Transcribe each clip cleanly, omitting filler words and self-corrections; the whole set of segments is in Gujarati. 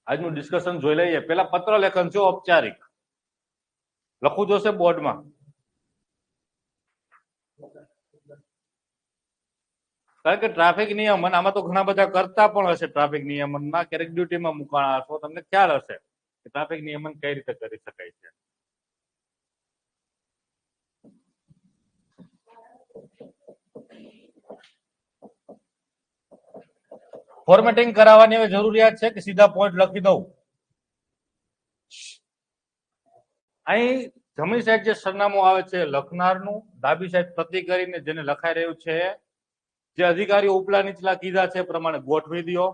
આજનું ડિસ્કશન જોઈ લઈએ. પેલા પત્ર લેખન છે ઔપચારિક, લખવું જોશે બોર્ડમાં. કારણ કે ટ્રાફિક નિયમન આમાં તો ઘણા બધા કરતા પણ હશે. ટ્રાફિક નિયમનમાં ક્યારેક ડ્યુટીમાં મુકાણા હશો, તમને ખ્યાલ હશે કે ટ્રાફિક નિયમન કઈ રીતે કરી શકાય છે. ફોર્મેટિંગ કરાવવાની હવે જરૂરિયાત છે કે સીધા પોઈન્ટ લખી દઉં? અહીં જમણી સાઈડ જે સરનામું આવે છે લખનારનું, ડાબી સાઈડ પ્રતિ કરીને જેને લખાઈ રહ્યું છે, જે અધિકારીઓ ઉપલા નીચલા કીધા છે પ્રમાણે ગોઠવી દો.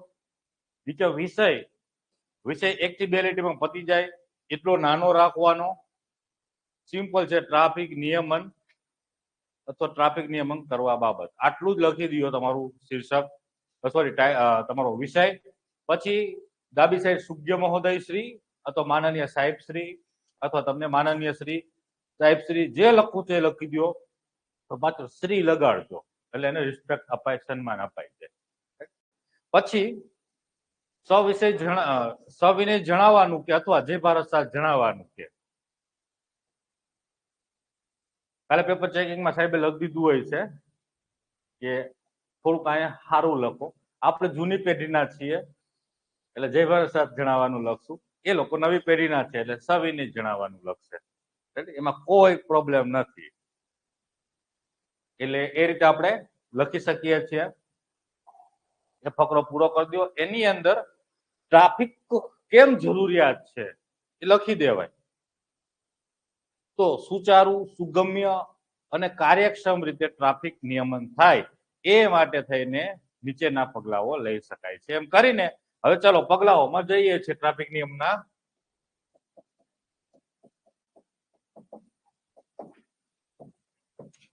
નીચે વિષય 1 થી 2 લીટીમાં પતી જાય એટલો નાનો રાખવાનો. સિમ્પલ છે, ટ્રાફિક નિયમન અથવા ટ્રાફિક નિયમન કરવા બાબત. આટલું જ લખી દો તમારું શીર્ષક, સોરી તમારો વિષય. પછી ડાબી સાઈડ સુજ્ઞ મહોદય શ્રી અથવા માનનીય સાહેબ શ્રી અથવા તમને માનનીય શ્રી સાહેબ શ્રી જે લખવું છે એ લખી દો. તો માત્ર શ્રી લગાડજો એટલે એને રિસ્પેક્ટ અપાય, સન્માન અપાય છે. પછી સવિનય જણાવવાનું કે અથવા જે ભારત સાથ જણાવવાનું કે કાલે પેપર ચેકિંગમાં સાહેબે લખી દીધું હોય છે કે થોડુંક અહીંયા સારું લખો. આપણે જૂની પેઢીના છીએ એટલે જય ભારત સાથ જણાવવાનું લખશું. એ લોકો નવી પેઢીના છે એટલે સવિનય જણાવવાનું લખશે. એમાં કોઈ પ્રોબ્લેમ નથી. એટલે એ રીતે આપણે લખી શકીએ છીએ. એ ફકરો પૂરો કરી દો. એની અંદર ટ્રાફિક કેમ જરૂરિયાત છે એ લખી દેવાય. તો સુચારુ, સુગમ્ય અને કાર્યક્ષમ રીતે ટ્રાફિક નિયમન થાય એ માટે થઈને નીચેના પગલાઓ લઈ શકાય છે. એમ કરીને હવે ચાલો પગલાઓમાં જઈએ છીએ ટ્રાફિક નિયમના.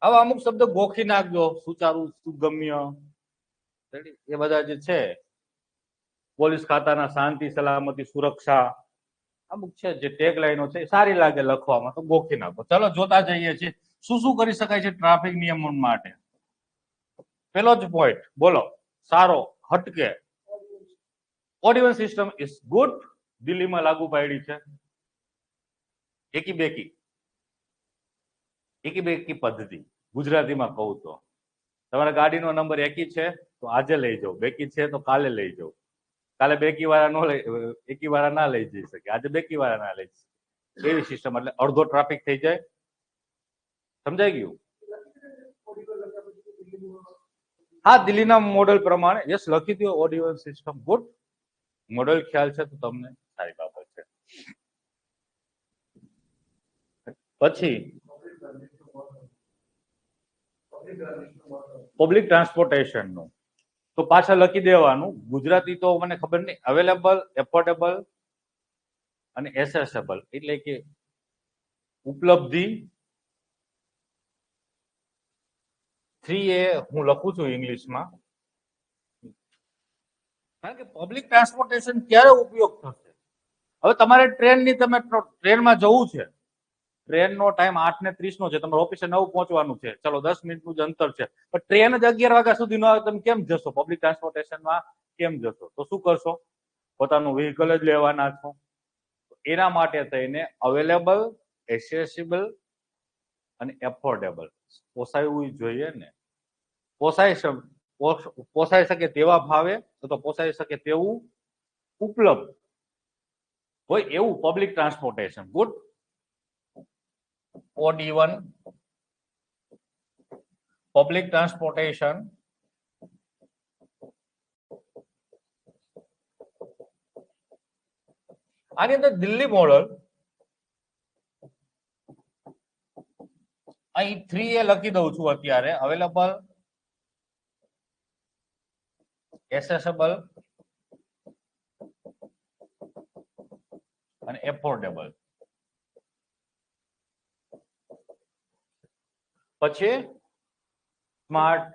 આવા અમુક શબ્દ ગોખી નાખજો, સુચારુ, સુગમ્ય, એ બધા જે છે. પોલીસ ખાતાના શાંતિ, સલામતી, સુરક્ષા, અમુક છે જે ટેગ લાઈનો છે સારી લાગે લખવામાં તો ગોખી નાખો. ચાલો જોતા જઈએ છીએ શું શું કરી શકાય છે ટ્રાફિક નિયમન માટે. પેલો જ પોઈન્ટ બોલો, સારો, હટકે. Ordinance system is good. દિલ્હીમાં લાગુ પાડી છે. એકી બેકી પદ્ધતિ ગુજરાતીમાં કહું તો તમારા ગાડીનો નંબર એકી છે તો આજે લઈ જાઓ, બેકી છે તો કાલે લઈ જાઓ. કાલે બેકી વાળા નો લઈ, એકી વાળા ના લઈ જઈ શકે, આજે બેકી વાળા ના લઈ શકે. એવી સિસ્ટમ એટલે અડધો ટ્રાફિક થઈ જાય. સમજાઈ ગયું? હા, દિલ્હીના મોડેલ પ્રમાણે યસ લખી દો. Ordnance system good. મોડેલ ખ્યાલ છે તો તમને સારી બાબત છે. પછી પબ્લિક ટ્રાન્સપોર્ટેશન નું તો પાછા લખી દેવાનું. ગુજરાતી તો મને ખબર નહીં. અવેલેબલ, એફોર્ડેબલ અને એસેસેબલ એટલે કે ઉપલબ્ધિ. 3A હું લખું છું ઇંગ્લિશમાં, કારણ કે પબ્લિક ટ્રાન્સપોર્ટેશન ક્યારે ઉપયોગ થશે? હવે તમારે તમે ટ્રેનમાં જવું છે, ટ્રેનનો ટાઈમ 8:30 નો છે, તમારે ઓફિસે 9 પહોંચવાનું છે, ચલો 10 મિનિટનું જ અંતર છે, પણ ટ્રેન જ 11 વાગ્યા સુધી ન આવે, તમે કેમ જશો? પબ્લિક ટ્રાન્સપોર્ટેશનમાં કેમ જશો? તો શું કરશો? પોતાનું વ્હીકલ જ લેવાના છો. એના માટે થઈને અવેલેબલ, એસેસિબલ અને એફોર્ડેબલ પોસાયવું જોઈએ ને. પોસાઈ શકે તેવા ભાવે અથવા પોસાઈ શકે તેવું ઉપલબ્ધ હોય એવું public transportation good. OD1 public transportation આની અંદર દિલ્હી મોડલ અહીં 3A લખી દઉં છું અત્યારે. અવેલેબલ, એસેસેબલ અને એફોર્ડેબલ. પછી સ્માર્ટ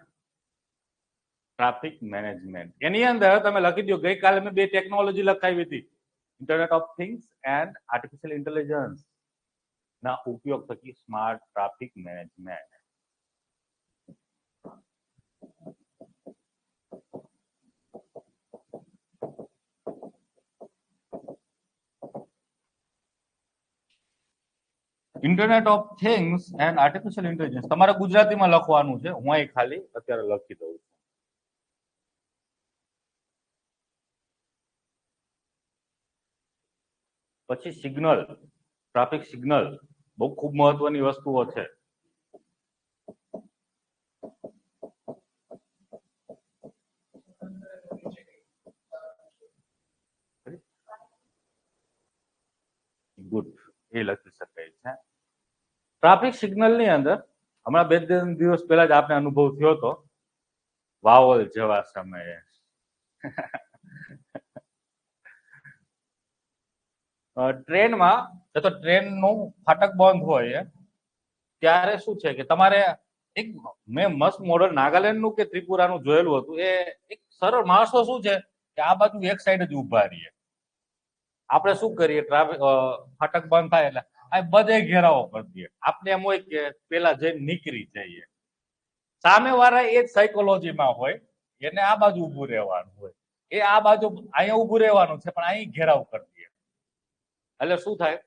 ટ્રાફિક મેનેજમેન્ટ. એની અંદર તમે લખી દો. ગઈકાલે મેં 2 ટેકનોલોજી લખાવી હતી, internet of things and artificial intelligence ના ઉપયોગ થકી smart traffic management. Internet of things and artificial intelligence તમારે ગુજરાતીમાં લખવાનું છે, હું અહીં ખાલી અત્યારે લખી દઉં છું. પછી સિગ્નલ, ટ્રાફિક સિગ્નલ બહુ ખૂબ મહત્વની વસ્તુઓ છે. ગુડ, એ લખી શકાય છે. ટ્રાફિક સિગ્નલ ની અંદર હમણાં 2 દિવસ પહેલા જ આપને અનુભવ થયો હતો, વાવલ જેવા સમયે ટ્રેનમાં તો ટ્રેનનું ફાટક બંધ હોય ત્યારે શું છે કે તમારે એક મેં મસ્ત મોડલ નાગાલેન્ડનું કે ત્રિપુરાનું જોયેલું હતું. એ એક સરળ માણસો શું છે કે આ બાજુ એક સાઈડ જ ઉભા રહીએ. આપણે શું કરીએ, ટ્રાફિક ફાટક બંધ થાય એટલે આ બધે ઘેરાવો કરી દઈએ. આપણે એમ હોય કે પેલા જઈને નીકળી જઈએ. સામે વાળા એ જ સાયકોલોજીમાં હોય, એને આ બાજુ ઉભું રહેવાનું હોય, એ આ બાજુ અહીંયા ઉભું રહેવાનું છે પણ અહીં ઘેરાવ કરી દઈએ. એટલે શું થાય,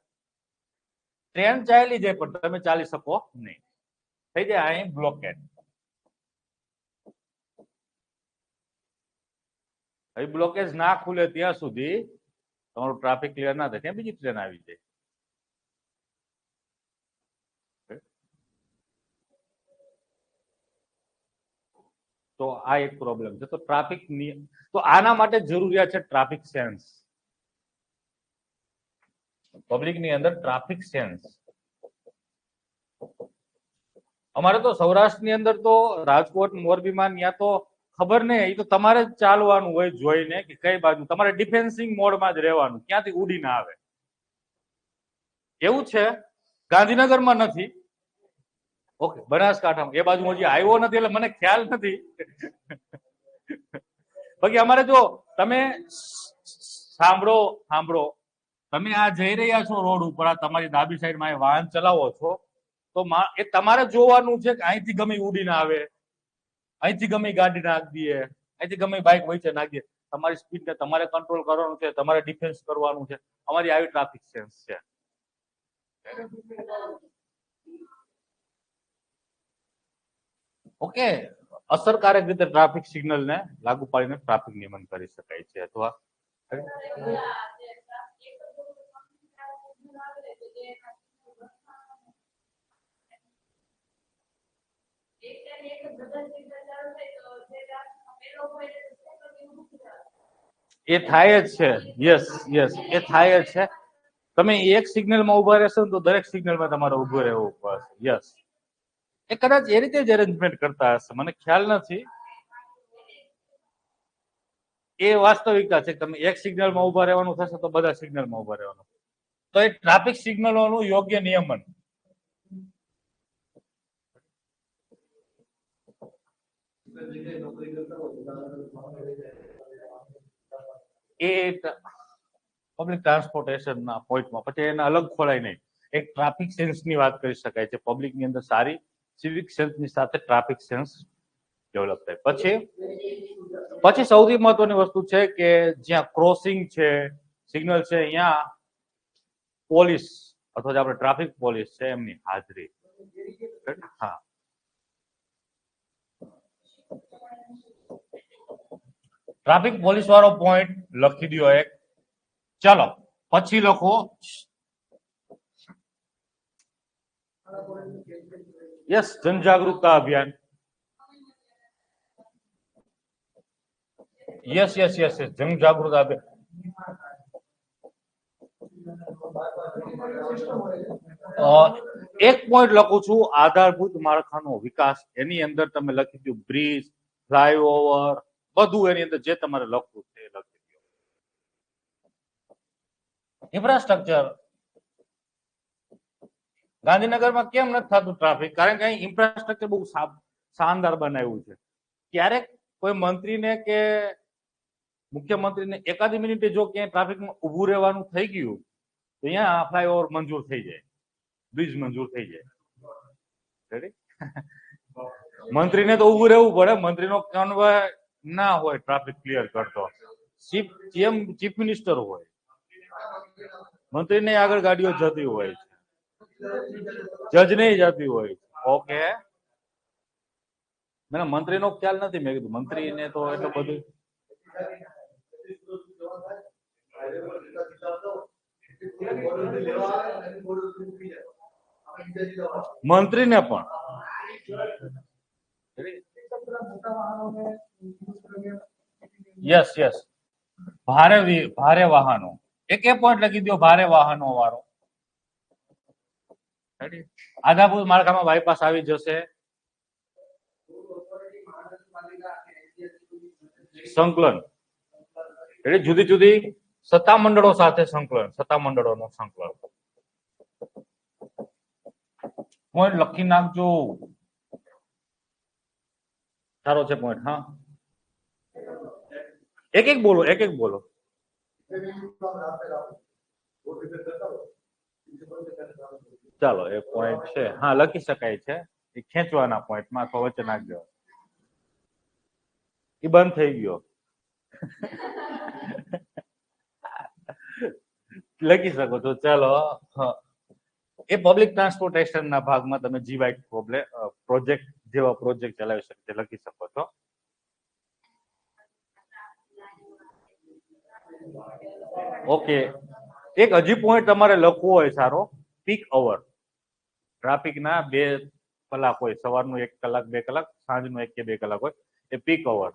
ટ્રેન ચાલી જાય પણ તમે ચાલી શકો નહીં, થઈ જાય અહીં બ્લોકેજ. અહીં બ્લોકેજ ના ખુલે ત્યાં સુધી તમારું ટ્રાફિક ક્લિયર ના થાય, ત્યાં બીજી ટ્રેન આવી જાય. તો આ એક પ્રોબ્લેમ છે. તો ટ્રાફિક તો આના માટે જરૂરિયાત છે ટ્રાફિક સેન્સ. પબ્લિક ની અંદર ટ્રાફિક સેન્સ. અમારે તો સૌરાષ્ટ્રની અંદર તો રાજકોટ, મોરબીમાં ત્યાં તો ખબર નહીં, એ તો તમારે જ ચાલવાનું હોય જોઈને કે કઈ બાજુ. તમારે ડિફેન્સિંગ મોડમાં જ રહેવાનું, ક્યાંથી ઉડી ના આવે. એવું છે, ગાંધીનગરમાં નથી. ઓકે, બનાસકાંઠામાં એ બાજુ હજી આવ્યો નથી એટલે મને ખ્યાલ નથી. બાકી અમારે જો તમે સાંભળો, તમે આ જઈ રહ્યા છો રોડ ઉપર, આ તમારી ડાબી સાઈડમાં વાહન ચલાવો છો, તો એ તમારે જોવાનું છે કે અહીંથી ગમે ઉડીને આવે, અહીંથી ગમે ગાડી નાખી દઈએ, અહીંથી ગમે બાઇક વચ્ચે નાખી દે. તમારી સ્પીડને તમારે કંટ્રોલ કરવાનું છે, તમારે ડિફેન્સ કરવાનું છે. અમારી આવી ટ્રાફિક સેન્સ છે. ઓકે, અસરકારક રીતે ટ્રાફિક સિગ્નલ ને લાગુ પાડીને ટ્રાફિક નિયમન કરી શકાય છે. અથવા એ થાય જ છે. યસ, એ થાય જ છે. તમે એક સિગ્નલમાં ઉભા રહેશો તો દરેક સિગ્નલમાં તમારે ઉભું રહેવું પડશે. યસ, એ કદાચ એ રીતે જ અરેન્જમેન્ટ કરતા હશે, મને ખ્યાલ નથી. એ વાસ્તવિકતા છે. તમે એક સિગ્નલમાં ઉભા રહેવાનું થશે તો બધા સિગ્નલમાં ઉભા રહેવાનું. તો એ ટ્રાફિક સિગ્નલોનું યોગ્ય નિયમન. એ પબ્લિક ટ્રાન્સપોર્ટેશનના પોઈન્ટમાં પછી એને અલગ ખોલાય નહીં. એક ટ્રાફિક સેન્સની વાત કરી શકાય છે. પબ્લિકની અંદર સારી સિવિક સેન્સની સાથે ટ્રાફિક સેન્સ ડેવલપ થાય. પછી સૌથી મહત્વની વસ્તુ છે કે જ્યાં ક્રોસિંગ છે, સિગ્નલ છે, અહીંયા પોલીસ અથવા જે આપણે ટ્રાફિક પોલીસ છે એમની હાજરી. હા, ટ્રાફિક પોલીસ વાળો પોઈન્ટ લખી દો એક. ચલો પછી લખો યસ, જનજાગૃતતા અભિયાન. યસ, જનજાગૃતતા અભિયાન. એક પોઈન્ટ લખું છું, આધારભૂત માળખાનો વિકાસ. એની અંદર તમે લખી દો બ્રિજ, ફ્લાયઓવર, બધું એની અંદર જે તમારે લખવું છે એ લખી દો. ઇન્ફ્રાસ્ટ્રક્ચર ગાંધીનગરમાં કેમ નથી થતું ટ્રાફિક? કારણ કે અહીં ઇન્ફ્રાસ્ટ્રક્ચર બહુ શાનદાર બનાવ્યું છે. ક્યારેક કોઈ મંત્રીને કે મુખ્યમંત્રીને એકાદી મિનિટે જો ક્યાંય ટ્રાફિકમાં ઉભું રહેવાનું થઈ ગયું તો અહીંયા ફ્લાયઓવર મંજૂર થઈ જાય, બ્રિજ મંજૂર થઈ જાય. મંત્રીને તો ઉભું રહેવું પડે, મંત્રીનો કન્વોય ના હોય ટ્રાફિક ક્લિયર કરતો. ચીફ મિનિસ્ટર હોય, મંત્રીને આગળ ગાડીઓ જતી હોય છે. જજ નહીં જતી હોય. ઓકે, મને મંત્રીનો ખ્યાલ નથી. મેં કીધું મંત્રીને તો એટલું બધું મંત્રીને પણ યસ યસ ભારે વાહનો. એક પોઈન્ટ લખી દો, ભારે વાહનો વાળો. આધારભૂત માળખામાં બાયપાસ આવી જશે. સંકલન એટલે જુદી જુદી સત્તા મંડળો સાથે સંકલન, સત્તા મંડળોનું સંકલન. પોઈન્ટ લખી નાખજો, સારો છે પોઈન્ટ. હા, એક એક બોલો, એક એક બોલો. ચાલો, એ પોઈન્ટ છે. હા, લખી શકાય છે. એ ખેંચવાના પોઈન્ટમાં અથવા વચ્ચે નાખજો. એ બંધ થઈ ગયો. લખી શકો છો. ચાલો, એ પબ્લિક ટ્રાન્સપોર્ટેશન ના ભાગમાં તમે જીવાય પ્રોજેક્ટ જેવા પ્રોજેક્ટ ચલાવી શકે લખી શકો છો. ઓકે, એક હજી પોઈન્ટ તમારે લખવો હોય સારો, પીક અવર. ટ્રાફિક ના 2 કલાક હોય, સવારનું 1 કલાક 2 કલાક, સાંજનું 1 કે 2 કલાક હોય, એ પીક અવર.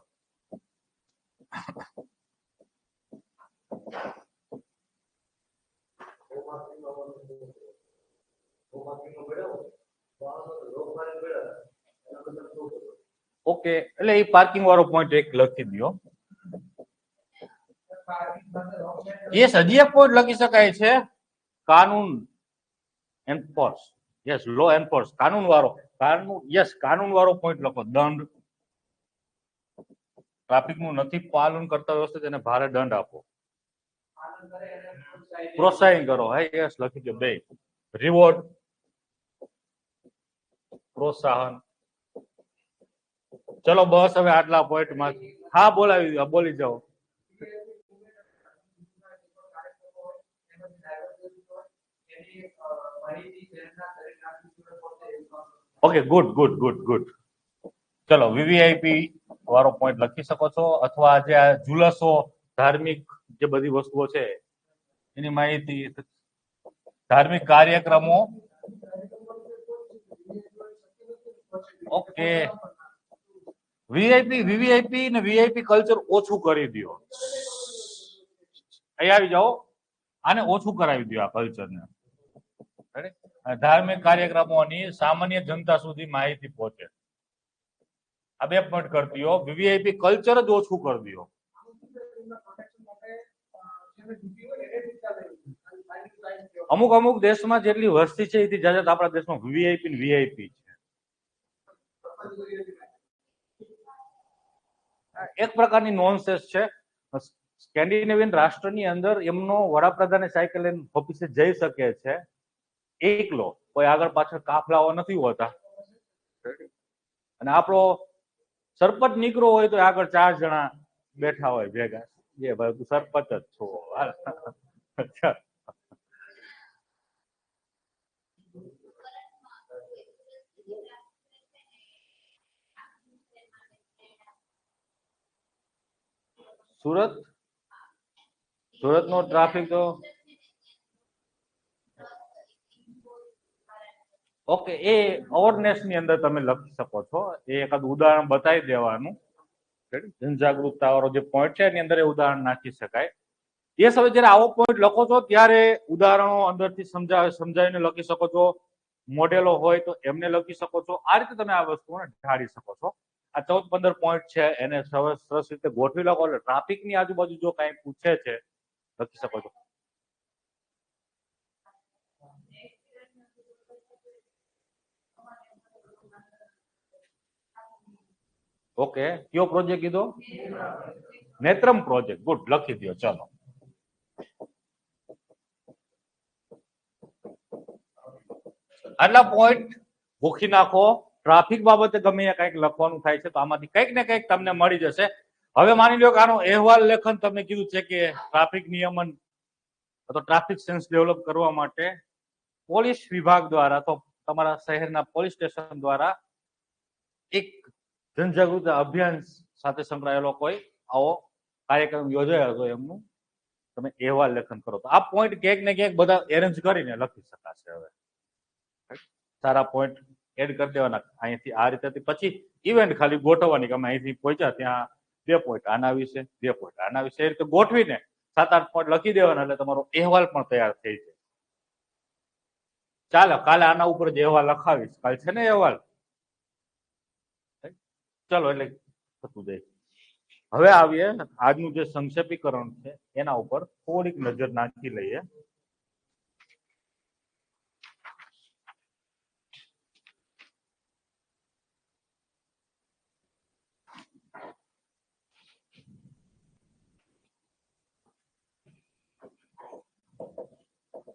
ઓકે, એટલે એ પાર્કિંગ વાળો પોઈન્ટ એક લખી દો. યસ, હજી એક પોઈન્ટ લખી શકાય છે, કાનૂન એન્ફોર્સ. યસ, લો એન્ફોર્સ, કાનૂન વાળો. યસ, કાનૂન વાળો પોઈન્ટ લખો. દંડ, ટ્રાફિક નું નથી પાલન કરતા વ્યવસ્થિત એને ભારે દંડ આપો. પ્રોત્સાહન કરો. હા, યસ, લખી દો. 2 રિવોર્ડ, પ્રોત્સાહન. ચલો બસ, હવે આટલા પોઈન્ટ માં. હા, બોલી જાઓ. Okay, good good good good. ચલો, વીવીઆઈપી વાળો પોઈન્ટ લખી શકો છો, અથવા જે આ જુલસો, ધાર્મિક જે બધી વસ્તુઓ છે એની માહિતી, ધાર્મિક કાર્યક્રમો. ઓકે, વીવીઆઈપી ને વીઆઈપી કલ્ચર ઓછું કરી દો. અહીં આવી જાઓ, આને ઓછું કરાવી દો આ કલ્ચરને. ધાર્મિક કાર્યક્રમોની સામાન્ય જનતા સુધી માહિતી પહોંચે. આ 2 પોઈન્ટ કરતી હો. વીવીઆઈપી કલ્ચર જ ઓછું કરી દો. અમુક દેશમાં જેટલી વસ્તી છે એથી જાજા આપણા દેશમાં વીવીઆઈપી ને વીઆઈપી છે. એક પ્રકારની નોનસેન્સ છે. સ્કેન્ડિનેવિયન રાષ્ટ્રની અંદર એમનો વડાપ્રધાન સાયકલ લઈને ઓફિસે જઈ શકે છે એકલો, કોઈ આગળ પાછળ કાફલાઓ નથી હોતા. અને આપણો સરપંચ નીકળો હોય તો આગળ 4 જણા બેઠા હોય ભેગા. એ ભાઈ તું સરપંચ જ છો. સુરત નો ટ્રાફિક તો ઓકે, એ અવેરનેસ ની અંદર તમે લખી શકો છો. એ એકાદ ઉદાહરણ બતાવી દેવાનું. જનજાગૃતતા વાળો જે પોઈન્ટ છે એની અંદર એ ઉદાહરણ નાખી શકાય. એ સમય જયારે આવો પોઈન્ટ લખો છો ત્યારે ઉદાહરણો અંદરથી સમજાવીને લખી શકો છો. મોડેલો હોય તો એમને લખી શકો છો. આ રીતે તમે આ વસ્તુને ઢાળી શકો છો. આ 14-15 પોઈન્ટ છે, એને સરસ રીતે ગોઠવી લખો એટલે ટ્રાફિકની આજુબાજુ જો કઈ પૂછે છે લખી શકો છો. ઓકે, કયો પ્રોજેક્ટ કીધો? નેત્રમ પ્રોજેક્ટ. ગુડ, લખી દો. ચાલો, આટલા પોઈન્ટ ગોખી નાખો. ટ્રાફિક બાબતે ગમે કંઈક લખવાનું થાય છે તો આમાંથી કંઈક ને કંઈક તમને મળી જશે. હવે માની લો કે આનો અહેવાલ લેખન તમે કીધું છે કે ટ્રાફિક નિયમન અથવા ટ્રાફિક સેન્સ ડેવલપ કરવા માટે પોલીસ વિભાગ દ્વારા તો તમારા શહેરના પોલીસ સ્ટેશન દ્વારા એક જનજાગૃતિ અભિયાન સાથે સંકળાયેલો કોઈ આવો કાર્યક્રમ યોજાયો હતો એમનું તમે અહેવાલ લેખન કરો તો આ પોઈન્ટ ક્યાંક ને ક્યાંક બધા એરેન્જ કરીને લખી શકાશે. હવે સારા પોઈન્ટ એડ કરી દેવાના અહીંથી આ રીતે પછી ઇવેન્ટ ખાલી ગોઠવવાની કે અમે અહીંથી પહોંચ્યા ત્યાં 2 પોઈન્ટ આના વિશે 2 પોઈન્ટ આના વિશે એ રીતે ગોઠવીને 7-8 પોઈન્ટ લખી દેવાના એટલે તમારો અહેવાલ પણ તૈયાર થઈ જાય. ચાલો કાલે આના ઉપર જ અહેવાલ લખાવીશ. કાલે છે ને અહેવાલ? ચલો એટલે થતું જાય. હવે આવીએ આજનું જે સંક્ષેપીકરણ છે એના ઉપર થોડીક નજર નાખી લઈએ.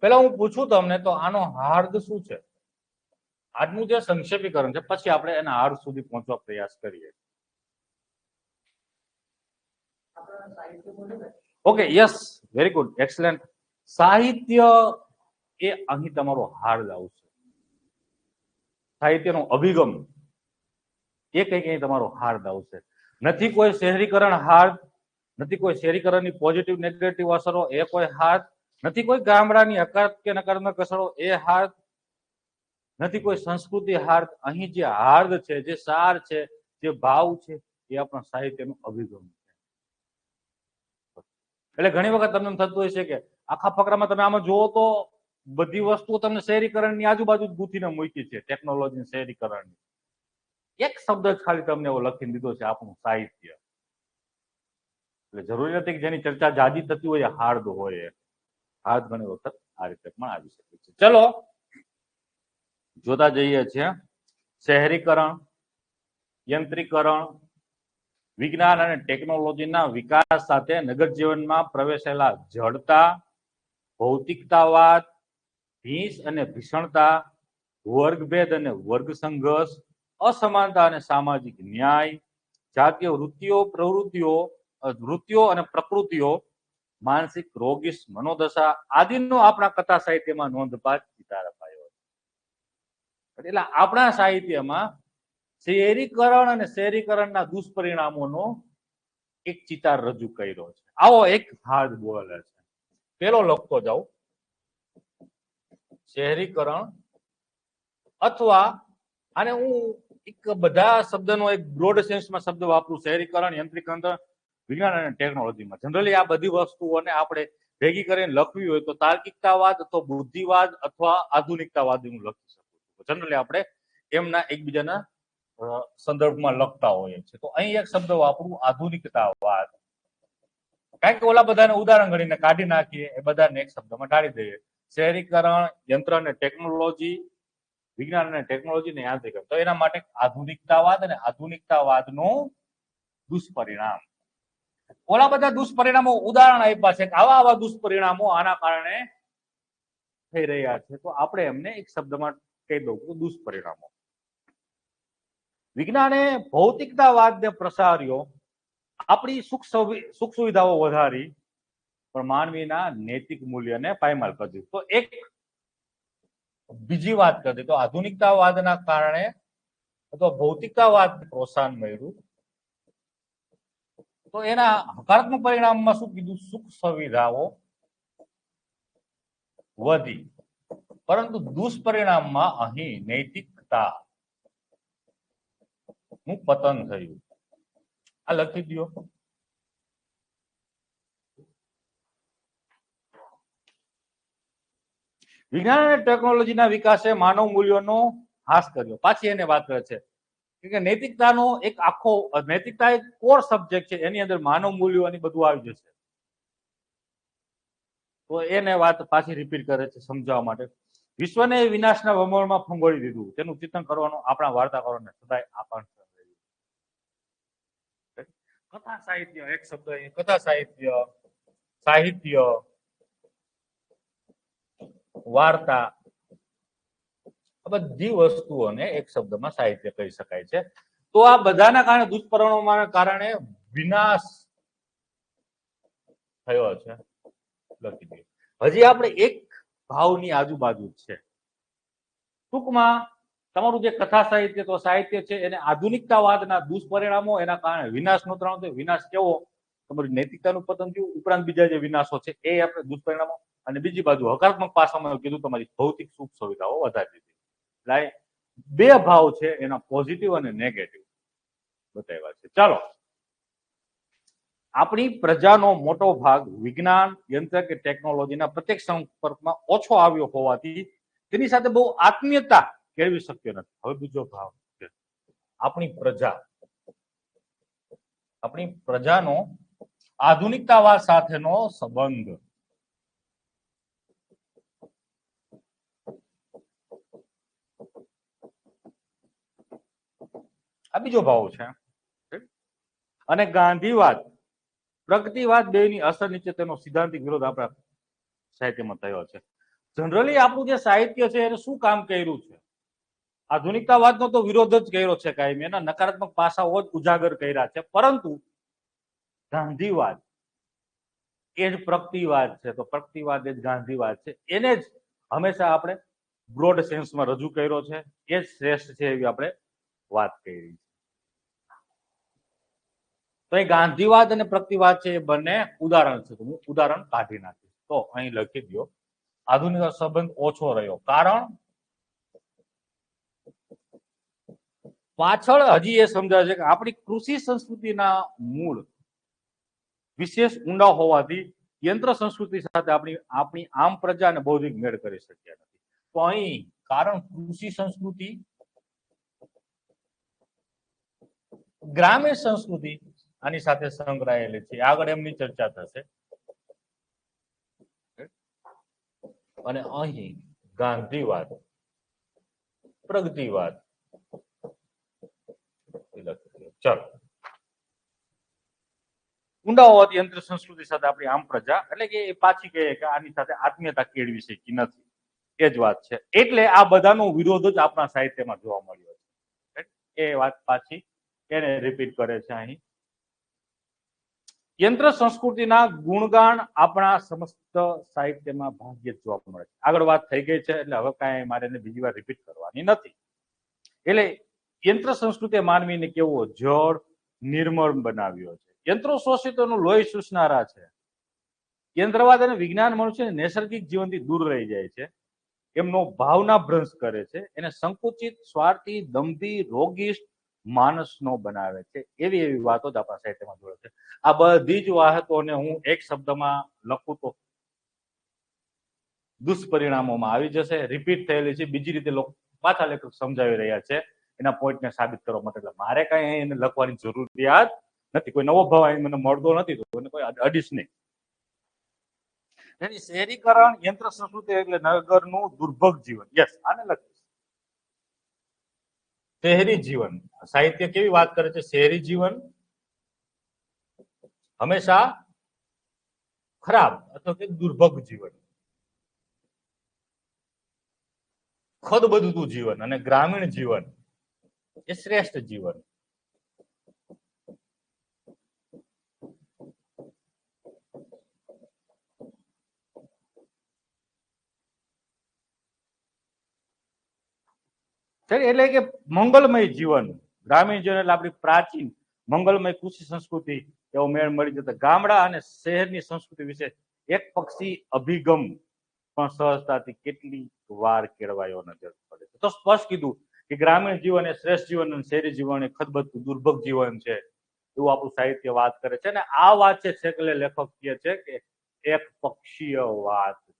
પેલા હું પૂછું તમને તો આનો હાર્દ શું છે? આજનું જે સંક્ષેપીકરણ છે પછી આપણે એના હાર્દ સુધી પહોંચવા પ્રયાસ કરીએ. Okay, yes, very good, excellent. સાહિત્ય એ અહીં તમારો હાર્દ આવશે. સાહિત્યનો અભિગમ એ કઈ તમારો હાર્દ આવશે. નથી કોઈ શહેરીકરણ હાર્દ, નથી કોઈ શહેરીકરણની પોઝિટિવ નેગેટિવ અસરો એ કોઈ હાર્દ, નથી કોઈ ગામડાની હકારાત્મક કે નકારાત્મક અસરો એ હાર્દ, નથી કોઈ સંસ્કૃતિ હાર્દ. અહીં જે હાર્દ છે, જે સાર છે, જે ભાવ છે એ આપણા સાહિત્યનો અભિગમ છે. એટલે ઘણી વખત તમને થતું હોય છે કે આખા ફકરામાં તમે આમાં જુઓ તો બધી વસ્તુઓ તમને શહેરીકરણની આજુબાજુ ગૂંથીને મૂકી છે, ટેકનોલોજી શહેરીકરણની. એક શબ્દ જ ખાલી તમને એવો લખીને દીધો છે આપણું સાહિત્ય. એટલે જરૂરી નથી કે જેની ચર્ચા જાજી થતી હોય હાર્દ હોય. હાર્દ ઘણી વખત આ રીતે પણ આવી શકે છે. ચલો જોતા જઈએ છીએ. શહેરીકરણ, યંત્રીકરણ, વિજ્ઞાન અને ટેકનોલોજીના વિકાસ સાથે નગર જીવનમાં પ્રવેશેલા જડતા, ભૌતિકતાવાદ, ભીષ અને ભીષણતા, વર્ગભેદ અને વર્ગ સંઘર્ષ, અસમાનતા અને સામાજિક ન્યાય, જાતીય વૃત્તિઓ અને પ્રકૃતિઓ, માનસિક રોગીશ મનોદશા આદિનો આપણા કથા સાહિત્યમાં નોંધપાત્ર ચિતાર અપાયો. એટલે આપણા સાહિત્યમાં શહેરીકરણ અને શહેરીકરણના દુષ્પરિણામોનો એક ચિતાર રજૂ કર્યો છે. આવો એક હાર્દ બોલે છે. પેલો લખતો જાઉં, શહેરીકરણ અથવા આને હું એક બધા શબ્દનો એક બ્રોડ સેન્સમાં શબ્દ વાપરું. શહેરીકરણ, યંત્રીકરણ, વિજ્ઞાન અને ટેકનોલોજીમાં જનરલી આ બધી વસ્તુઓને આપણે ભેગી કરીને લખવી હોય તો તાર્કિકતાવાદ અથવા બુદ્ધિવાદ અથવા આધુનિકતાવાદ હું લખી શકું. જનરલી આપણે એમના એકબીજાના સંદર્ભમાં લખતા હોઈએ છીએ. તો અહીં એક શબ્દ વાપરું, આધુનિકતાવાદ. કારણ કે ઓલા બધાને ઉદાહરણ ગણીને કાઢી નાખીએ, એ બધાને એક શબ્દમાં ઢાળી દઈએ. શહેરીકરણ, યંત્ર અને ટેકનોલોજી, વિજ્ઞાન અને ટેકનોલોજી ને યાંત્રિકરણ. તો એના માટે આધુનિકતાવાદ અને આધુનિકતાવાદનું દુષ્પરિણામ. ઓલા બધા દુષ્પરિણામો ઉદાહરણ આપ્યા છે કે આવા દુષ્પરિણામો આના કારણે થઈ રહ્યા છે. તો આપણે એમને એક શબ્દમાં કહી દઉં કે દુષ્પરિણામો. વિજ્ઞાને ભૌતિકતાવાદને પ્રસાર્યો, આપણી સુખ સુવિધાઓ વધારી, પણ માનવીના નૈતિક મૂલ્યને પાયમાલ કરી દીધું. તો એક બીજી વાત કરી તો આધુનિકતાવાદના કારણે અથવા ભૌતિકતાવાદ પ્રોત્સાહન મળ્યું તો એના હકારાત્મક પરિણામમાં શું કીધું? સુખ સુવિધાઓ વધી, પરંતુ દુષ્પરિણામમાં અહીં નૈતિકતા નું પતન થયું. આ લખી દો. વિજ્ઞાન અને ટેકનોલોજીના વિકાસે માનવ મૂલ્યોનો હાસ કર્યો. પાછી એને વાત કરે છે કે નૈતિકતાનો એક આખો નૈતિકતા એક કોર સબ્જેક્ટ છે, એની અંદર માનવ મૂલ્યો અને બધું આવી જશે. તો એને વાત પાછી રિપીટ કરે છે સમજાવવા માટે. વિશ્વને વિનાશના વમળમાં ફંગોળી દીધું, તેનું ચિંતન કરવાનું આપણા વાર્તાકારોને સદાય આકાંક્ષા રહી. કથા સાહિત્ય, એક શબ્દ કથા સાહિત્ય, સાહિત્ય, વાર્તા, આ બધી વસ્તુઓને એક શબ્દમાં સાહિત્ય કહી શકાય છે. તો આ બધાના કારણે દુષ્પરિણામોના કારણે વિનાશ થયો છે. લખી દઈએ. હજી આપણે એક ભાવની આજુબાજુ છે. ટૂંકમાં તમારું જે કથા સાહિત્ય તો સાહિત્ય છે એને આધુનિકતાવાદના દુષ્પરિણામો એના કારણે વિનાશ નો ત્રણ વિનાશ કેવો તમારી નૈતિકતાનું પતન થયું ઉપરાંત બીજા જે વિનાશો છે એ આપણે દુષ્પરિણામો અને બીજી બાજુ હકારાત્મક પાસામાં કીધું તમારી ભૌતિક સુખ સુવિધાઓ વધારી દીધી એટલે બે ભાવ છે એના પોઝિટિવ અને નેગેટિવ બતાવ્યા છે. ચાલો આપણી પ્રજાનો મોટો ભાગ વિજ્ઞાન યંત્ર કે ટેકનોલોજીના પ્રત્યેક સંપર્કમાં ઓછો આવ્યો હોવાથી તેની સાથે બહુ આત્મીયતા કેળવી શક્ય નથી. હવે બીજો ભાવ છે આપણી પ્રજાનો આધુનિકતાવાદ સાથેનો સંબંધ. આ બીજો ભાવ છે. અને ગાંધીવાદ પ્રગતિવાદ બેની અસર નીચે તેનો સિદ્ધાંતિક વિરોધ આપણા સાહિત્યમાં થયો છે. જનરલી આપણું જે સાહિત્ય છે એને શું કામ કર્યું છે? આધુનિકતાવાદનો તો વિરોધ જ કર્યો છે કાયમી, એના નકારાત્મક પાસાઓ જ ઉજાગર કર્યા છે. પરંતુ ગાંધીવાદ એ જ પ્રગતિવાદ છે, તો પ્રગતિવાદ એ જ ગાંધીવાદ છે, એને જ હંમેશા આપણે બ્રોડ સેન્સમાં રજૂ કર્યો છે. એ જ શ્રેષ્ઠ છે એવી આપણે વાત કરી. તો એ ગાંધીવાદ અને પ્રગતિવાદ છે એ બંને ઉદાહરણ છે. હું ઉદાહરણ કાઢી નાખીશ. તો અહીં લખી દો આધુનિક સંબંધ ઓછો રહ્યો. કારણ પાછળ હજી એ સમજાય છે કે આપણી કૃષિ સંસ્કૃતિના મૂળ વિશેષ ઊંડા હોવાથી યંત્ર સંસ્કૃતિ સાથે આપણી આમ પ્રજા અને બૌદ્ધિક મેળ કરી શક્યા નથી. તો અહીં કારણ કૃષિ સંસ્કૃતિ ગ્રામ્ય સંસ્કૃતિ આની સાથે સંકળાયેલી છે. આગળ એમની ચર્ચા થશે. અને અહીં ગાંધીવાદ પ્રગતિવાદ ચાલો ઊંડા હોવાથી યંત્ર સંસ્કૃતિ સાથે આપણી આમ પ્રજા એટલે કે પાછી કહે કે આની સાથે આત્મીયતા કેળવી શકી નથી. એ જ વાત છે. એટલે આ બધાનો વિરોધ જ આપણા સાહિત્યમાં જોવા મળ્યો છે. એ વાત પાછી એને રિપીટ કરે છે. અહીં યંત્ર સંસ્કૃતિના ગુણગાન આપણા સમસ્ત સાહિત્યમાં ભાગ્યે જ જોવા મળે છે. આગળ વાત થઈ ગઈ છે એટલે હવે કાંઈ મારે બીજી વાર રિપીટ કરવાની નથી. એટલે યંત્ર સંસ્કૃતિ માનવીને કેવો જળ નિર્મળ બનાવ્યો છે. યંત્રો શોષિતોનું લોહી ચૂસનારા છે. યંત્રવાદ અને વિજ્ઞાન મનુષ્યને નૈસર્ગિક જીવનથી દૂર રહી જાય છે. એમનો ભાવના ભ્રંશ કરે છે. એને સંકુચિત, સ્વાર્થી, દંભી, રોગિષ્ટ માણસનો બનાવે છે. એવી વાતો જ આપણા સાહિત્યમાં જોડે છે. આ બધી જ વાતોને હું એક શબ્દમાં લખું તો દુષ્પરિણામોમાં આવી જશે. રિપીટ થયેલી છે. બીજી રીતે પાછા લેખક સમજાવી રહ્યા છે એના પોઈન્ટને સાબિત કરવા માટે. એટલે મારે કઈ એને લખવાની જરૂરિયાત નથી. કોઈ નવો ભાવ મને મળતો નથી તો એને કોઈ અડીશ નહીં. એની શહેરીકરણ યંત્ર સંસ્કૃતિ એટલે નગરનું દુર્ભગ જીવન. યસ, આને લખીશ. શહેરી જીવન સાહિત્ય કેવી વાત કરે છે? શહેરી જીવન હંમેશા ખરાબ અથવા કે દુર્ભગ જીવન, ખદબદતું જીવન, અને ગ્રામીણ જીવન એ શ્રેષ્ઠ જીવન. એટલે કે મંગલમય જીવન, ગ્રામીણ જીવન એટલે આપણી પ્રાચીન મંગલમય કૃષિ સંસ્કૃતિ એવો મેળ મળી જતો. ગામડા અને શહેરની સંસ્કૃતિ વિશે એક પક્ષી અભિગમ પણ સહજતાથી કેટલી વાર કેળવાયો નજર પડે છે. તો સ્પષ્ટ કીધું કે ગ્રામીણ જીવન એ શ્રેષ્ઠ જીવન અને શહેરી જીવન એ ખદબદતું દુર્ભગ જીવન છે એવું આપણું સાહિત્ય વાત કરે છે. અને આ વાત છે છેલ્લે લેખક કહે છે કે એક પક્ષીય વાત છે.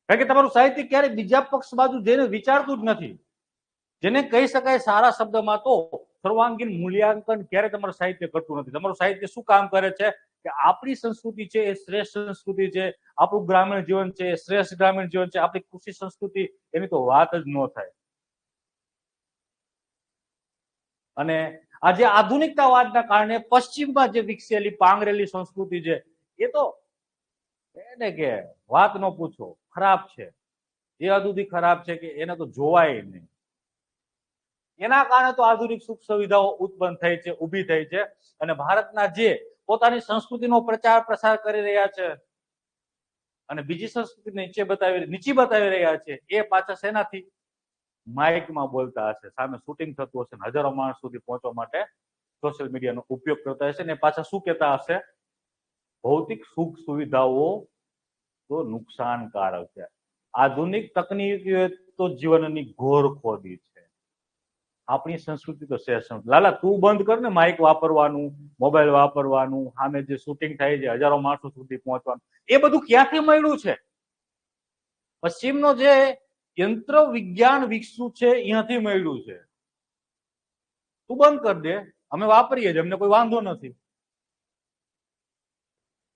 કારણ કે તમારું સાહિત્ય ક્યારેય બીજા પક્ષ બાજુ જઈને વિચારતું જ નથી. જેને કહી શકાય સારા શબ્દમાં તો સર્વાંગીણ મૂલ્યાંકન ક્યારે તમારું સાહિત્ય કરતું નથી. તમારું સાહિત્ય શું કામ કરે છે કે આપણી સંસ્કૃતિ છે એ શ્રેષ્ઠ સંસ્કૃતિ છે, આપણું ગ્રામીણ જીવન છે એ શ્રેષ્ઠ ગ્રામીણ જીવન છે, આપણી કૃષિ સંસ્કૃતિ એની તો વાત જ ન થાય. અને આજે આધુનિકતાવાદના કારણે પશ્ચિમમાં જે વિકસેલી પાંગરેલી સંસ્કૃતિ છે એ તો એને કે વાત ન પૂછો, ખરાબ છે. એ હદ સુધી ખરાબ છે કે એને તો જોવાય નહીં. એના કારણે તો આધુનિક સુખ સુવિધાઓ ઉત્પન્ન થઈ છે, ઊભી થઈ છે. અને ભારતના જે પોતાની સંસ્કૃતિનો પ્રચાર પ્રસાર કરી રહ્યા છે અને બીજી સંસ્કૃતિ નીચી બતાવી રહ્યા છે એ પાછા શેનાથી માઇકમાં બોલતા હશે, સામે શૂટિંગ થતું હશે, હજારો માણસ સુધી પહોંચવા માટે સોશિયલ મીડિયાનો ઉપયોગ કરતા હશે ને પાછા શું કહેતા હશે, ભૌતિક સુખ સુવિધાઓ તો નુકસાનકારક છે, આધુનિક તકનીકીઓ તો જીવનની ઘોર ખોદી છે, આપણી સંસ્કૃતિ તો શેષ. લાલા તું બંધ કર ને માઇક વાપરવાનું, મોબાઈલ વાપરવાનું, સામે જે શૂટિંગ થાય છે હજારો માણસો સુધી પહોંચવાનું, એ બધું ક્યાંથી મળ્યું છે? પશ્ચિમનો જે યંત્ર વિજ્ઞાન વિકસ્યું છે અહીંયાથી મળ્યું છે. તું બંધ કરી દે, અમે વાપરીએ છીએ, અમને કોઈ વાંધો નથી.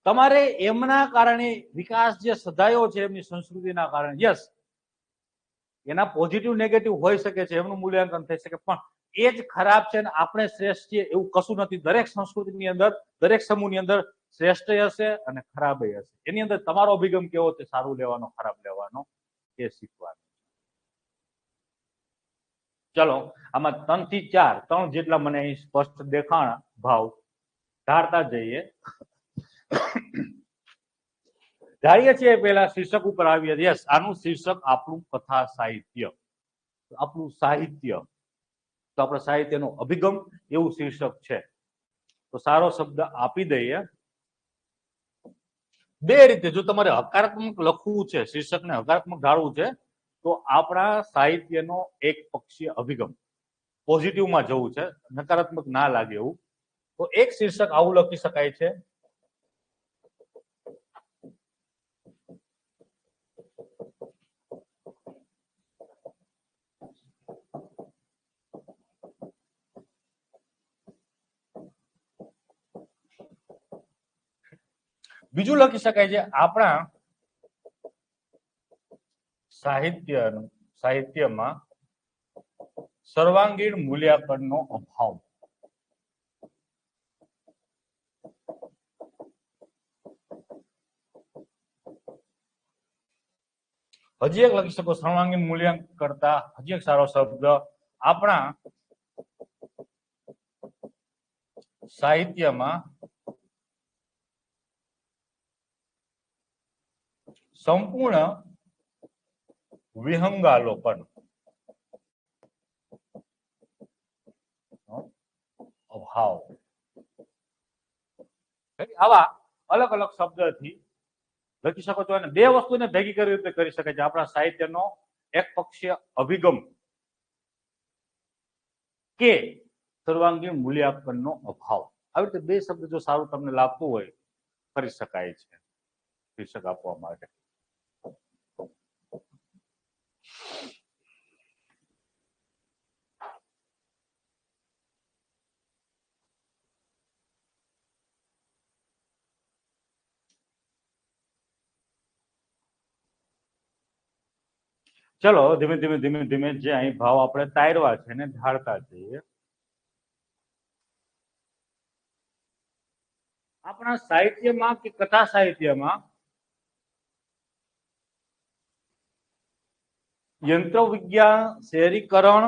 તમારે એમના કારણે વિકાસ જે સધાયો છે એમની સંસ્કૃતિના કારણે, યસ એના પોઝિટિવ નેગેટિવ હોઈ શકે છે, એમનું મૂલ્યાંકન થઈ શકે, પણ એ જ ખરાબ છે ને આપણે શ્રેષ્ઠ છીએ એવું કશું નથી. દરેક સંસ્કૃતિની અંદર, દરેક સમૂહની અંદર શ્રેષ્ઠ હશે અને ખરાબ હશે. એની અંદર તમારો અભિગમ કેવો છે, સારું લેવાનો, ખરાબ લેવાનો, એ શીખવાનું. ચલો આમાં 3 થી 4, 3 જેટલા મને અહીં સ્પષ્ટ દેખાણા ભાવ ધારતા જઈએ. ધારીએ છીએ પહેલા શીર્ષક ઉપર આવીએ. યસ, આનું શીર્ષક આપણું કથા સાહિત્ય, આપણું સાહિત્ય, તો આપણા સાહિત્યનો અભિગમ એવું શીર્ષક છે. તો સારો શબ્દ આપી દઈએ. બે રીતે જો તમારે હકારાત્મક લખવું છે, શીર્ષકને હકારાત્મક ઢાળવું છે, તો આપણા સાહિત્યનો એક પક્ષીય અભિગમ, પોઝિટિવમાં જવું છે, નકારાત્મક ના લાગે એવું, તો એક શીર્ષક આવું લખી શકાય છે, બીજું લખી શકાય છે આપણા સાહિત્યમાં સર્વાંગીણ મૂલ્યાંકનનો અભાવ. હજી એક લખી શકો સર્વાંગીણ મૂલ્યાંકન કરતા, હજી એક સારો શબ્દ, આપણા સાહિત્યમાં સંપૂર્ણ વિહંગાલોકન અભાવ. આવા અલગ અલગ શબ્દથી લખી શકો છો, અને બે વસ્તુને ભેગી કરી રીતે કરી શકાય છે. આપણા સાહિત્યનો એક પક્ષીય અભિગમ કે સર્વાંગીણ મૂલ્યાંકનનો અભાવ. આવી રીતે બે શબ્દ જો સારું તમને લાગતું હોય કરી શકાય છે શીર્ષક આપવા માટે. ચલો ધીમે ધીમે ધીમે ધીમે જે અહીં ભાવ આપણે તારવા છે ને ઢાળતા જઈએ. આપણા સાહિત્યમાં કે કથા સાહિત્યમાં યંત્ર વિજ્ઞાન, શહેરીકરણ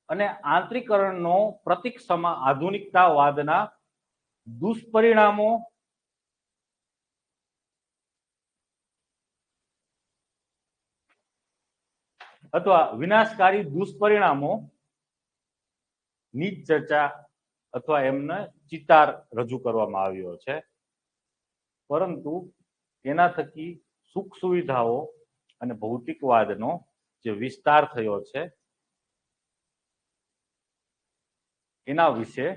અને આંતરીકરણનો પ્રતીક સમા આધુનિકતાવાદના દુષ્પરિણામો અથવા વિનાશકારી દુષ્પરિણામો ની ચર્ચા અથવા એમને ચિતાર રજૂ કરવામાં આવ્યો છે, પરંતુ એના થકી સુખ સુવિધાઓ અને ભૌતિકવાદનો જે વિસ્તાર થયો છે એના વિશે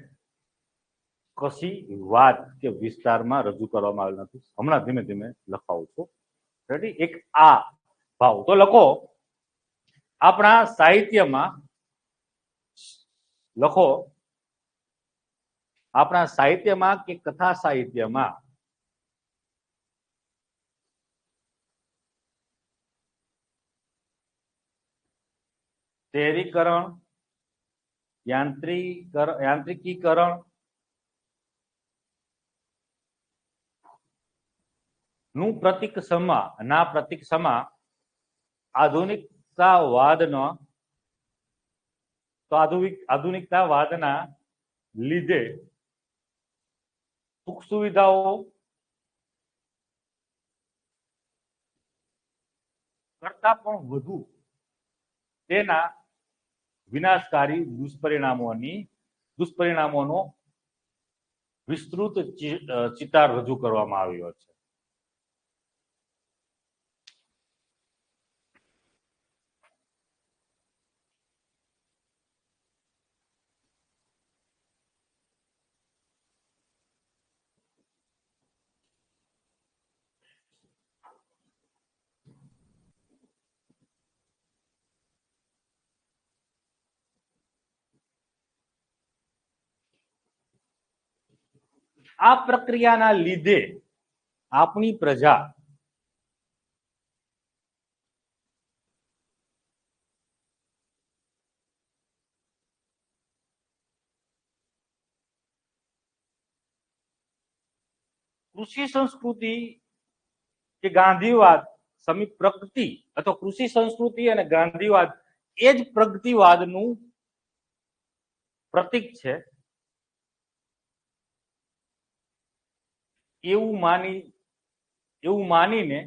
કશી વાત કે વિસ્તારમાં રજૂ કરવામાં આવેલ નથી. હમણાં ધીમે ધીમે લખાવું છું. રેડી? એક આ ભાવ તો લખો. આપણા સાહિત્યમાં લખો, આપણા સાહિત્યમાં કે કથા સાહિત્યમાં શહેરીકરણ, યાંત્રિકીકરણ નું પ્રતીક સમા આધુનિકતાવાદનો તો આધુનિકતાવાદના લીધે સુખ સુવિધાઓ કરતા પણ વધુ તેના વિનાશકારી દુષ્પરિણામોનો વિસ્તૃત ચિતાર રજૂ કરવામાં આવ્યો છે. આ પ્રક્રિયાના લીધે આપણી પ્રજા કૃષિ સંસ્કૃતિ કે ગાંધીવાદ સમી પ્રગતિ અથવા કૃષિ સંસ્કૃતિ અને ગાંધીવાદ એ જ પ્રગતિવાદનું પ્રતીક છે એવું માનીને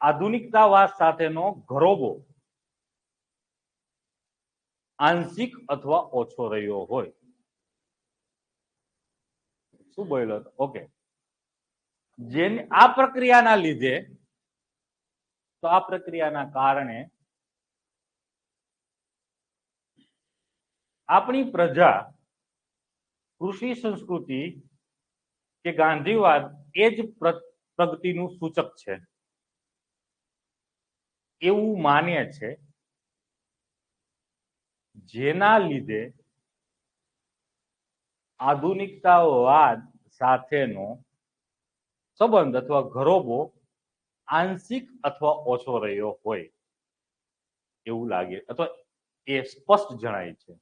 આધુનિકતાવાદ સાથેનો ઘરોબો આંશિક અથવા ઓછો રહ્યો હોય. શું બોલ્યો? ઓકે. જેની આ પ્રક્રિયાના લીધે તો આ પ્રક્રિયાના કારણે આપણી પ્રજા કૃષિ સંસ્કૃતિ કે ગાંધીવાદ એ જ પ્રગતિનું સૂચક છે એવું માને છે, જેના લીધે આધુનિકતાવાદ સાથેનો સંબંધ અથવા ઘરોબો આંશિક અથવા ઓછો રહ્યો હોય એવું લાગે અથવા એ સ્પષ્ટ જણાય છે.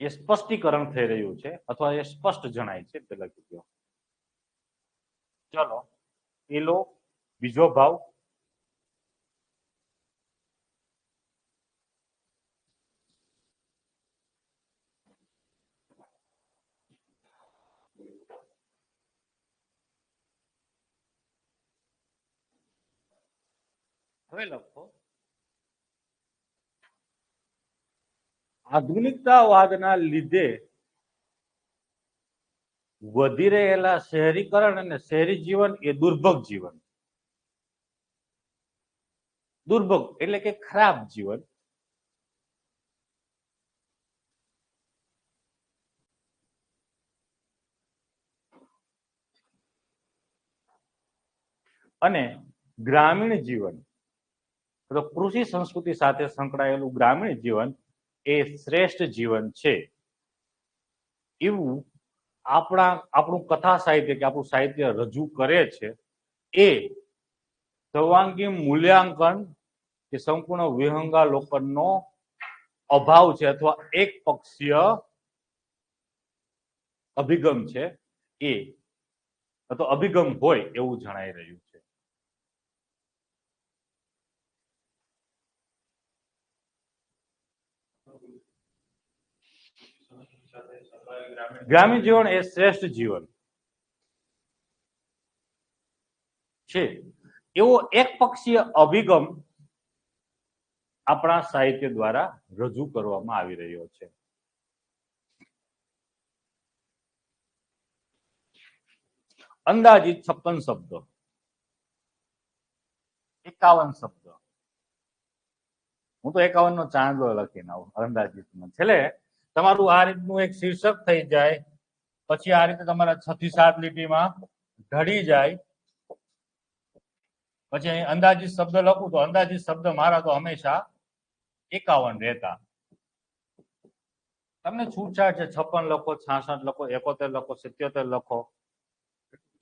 એ સ્પષ્ટીકરણ થઈ રહ્યું છે અથવા એ સ્પષ્ટ જણાય છે તે લખી દો. ચલો પેલો બીજો ભાવ હવે લખો આધુનિકતાવાદના લીધે વધી રહેલા શહેરીકરણ અને શહેરી જીવન એ દુર્ભગ જીવન, દુર્ભગ એટલે કે ખરાબ જીવન, અને ગ્રામીણ જીવન કૃષિ સંસ્કૃતિ સાથે સંકળાયેલું ગ્રામીણ જીવન એ શ્રેષ્ઠ જીવન છે એવું આપણું કથા સાહિત્ય કે આપણું સાહિત્ય રજૂ કરે છે. એ સર્વાંગી મૂલ્યાંકન કે સંપૂર્ણ વિહંગાવલોકનનો અભાવ છે અથવા એક પક્ષીય અભિગમ છે એ અથવા અભિગમ હોય એવું જણાઈ રહ્યું છે. ગ્રામીણ જીવન એ શ્રેષ્ઠ જીવન છે એવો એક પક્ષીય અભિગમ આપણા સાહિત્ય દ્વારા રજૂ કરવામાં આવી રહ્યો છે. અંદાજિત 56 શબ્દો, 51 શબ્દો. હું તો 51 નો ચાંદલો લખીને આવું અંદાજિતમાં. છેલ્લે તમારું આ રીતનું એક શીર્ષક થઈ જાય, પછી આ રીતે તમારા 6 થી 7 લીટીમાં ઢળી જાય, પછી અહીં અંદાજિત શબ્દ લખું તો અંદાજિત શબ્દ મારા તો હંમેશા 51 રહેતા. તમને છૂટછાટ છે, 56 લખો, 66 લખો, 71 લખો, 77 લખો,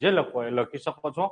જે લખો એ લખી શકો છો.